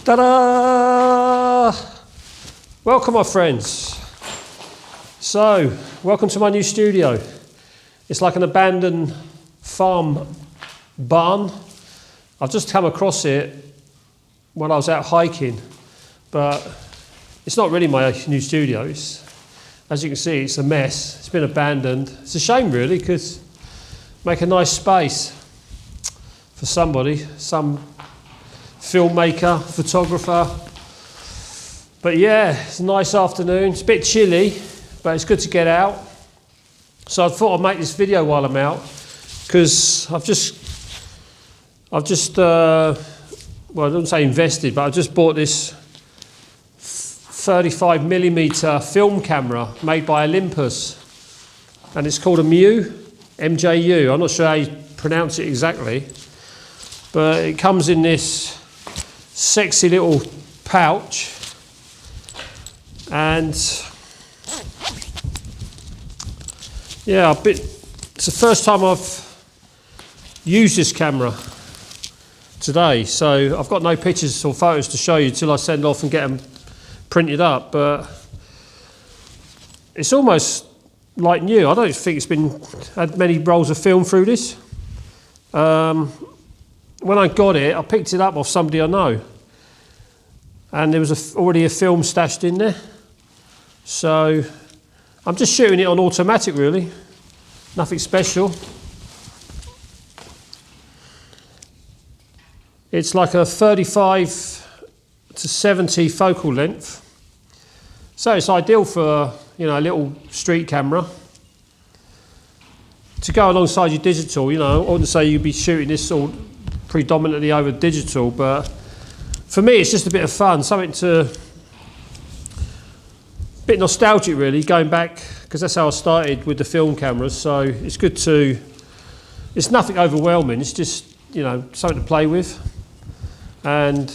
Ta-da! Welcome, my friends. So, welcome to my new studio. It's like an abandoned farm barn. I've just come across it when I was out hiking, but it's not really my new studio. As you can see, it's a mess. It's been abandoned. It's a shame, really, because make a nice space for somebody, some filmmaker, photographer. But yeah, it's a nice afternoon. It's a bit chilly, but it's good to get out. So I thought I'd make this video while I'm out, because I've just well, I don't say invested, but I just bought this 35mm film camera made by Olympus, and it's called a MJU. I'm not sure how you pronounce it exactly, but it comes in this sexy little pouch, and yeah, it's the first time I've used this camera today, so I've had no pictures or photos to show you till I send off and get them printed up, but it's almost like new. I don't think it's had many rolls of film through this. When I got it, I picked it up off somebody I know, and there was already a film stashed in there. So I'm just shooting it on automatic, really. Nothing special. It's like a 35 to 70 focal length. So it's ideal for, a little street camera to go alongside your digital. I wouldn't say you'd be shooting this all predominantly over digital, but for me it's just a bit of fun, a bit nostalgic, really, going back, because that's how I started with the film cameras. So it's good it's nothing overwhelming, it's just something to play with. And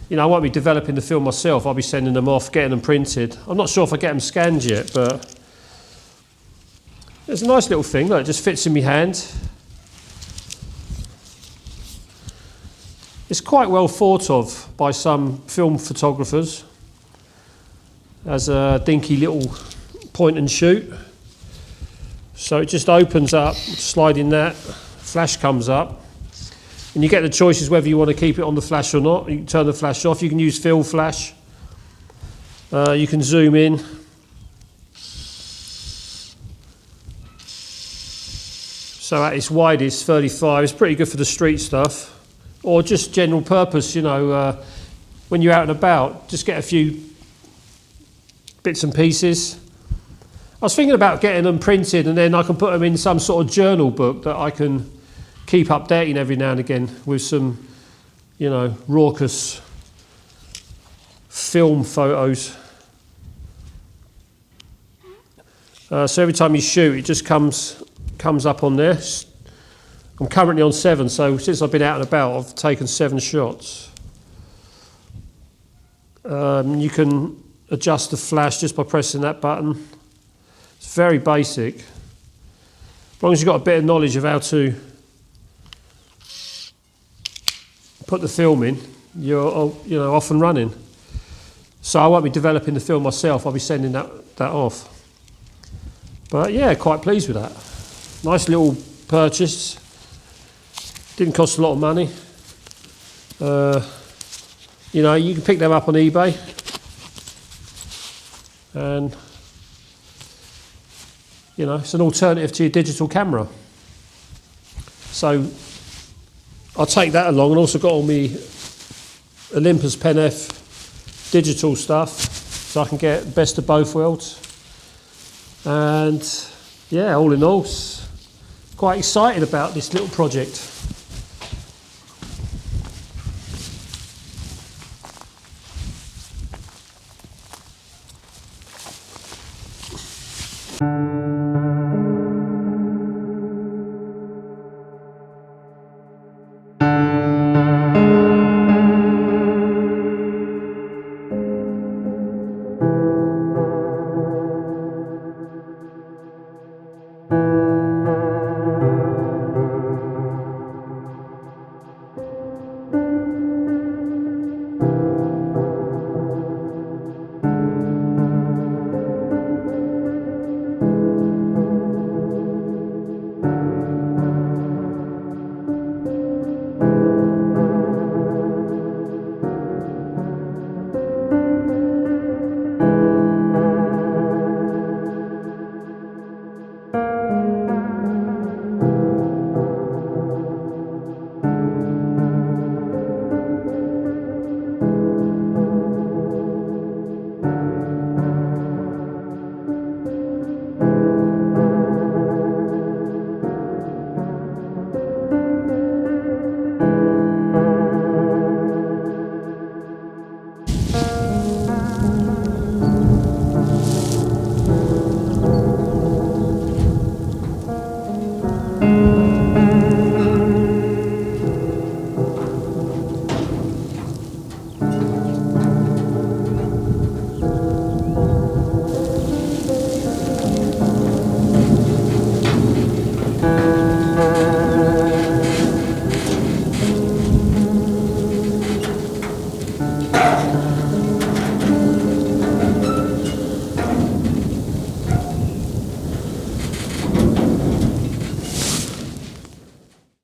I won't be developing the film myself. I'll be sending them off, getting them printed. I'm not sure if I get them scanned yet, but it's a nice little thing. Look, it just fits in my hand. It's quite well thought of by some film photographers as a dinky little point and shoot. So it just opens up, sliding that, flash comes up, and you get the choices whether you want to keep it on the flash or not. You can turn the flash off. You can use fill flash. You can zoom in. So at its widest, 35, it's pretty good for the street stuff. Or just general purpose, when you're out and about, just get a few bits and pieces. I was thinking about getting them printed, and then I can put them in some sort of journal book that I can keep updating every now and again with some, raucous film photos. So every time you shoot, it just comes up on there. I'm currently on 7, so since I've been out and about, I've taken 7 shots. You can adjust the flash just by pressing that button. It's very basic. As long as you've got a bit of knowledge of how to put the film in, you're off and running. So I won't be developing the film myself. I'll be sending that off. But yeah, quite pleased with that. Nice little purchase. Didn't cost a lot of money. You know, you can pick them up on eBay, and you know, it's an alternative to your digital camera. So I'll take that along, and also got all my Olympus Pen F digital stuff, so I can get best of both worlds. And yeah, all in all, quite excited about this little project.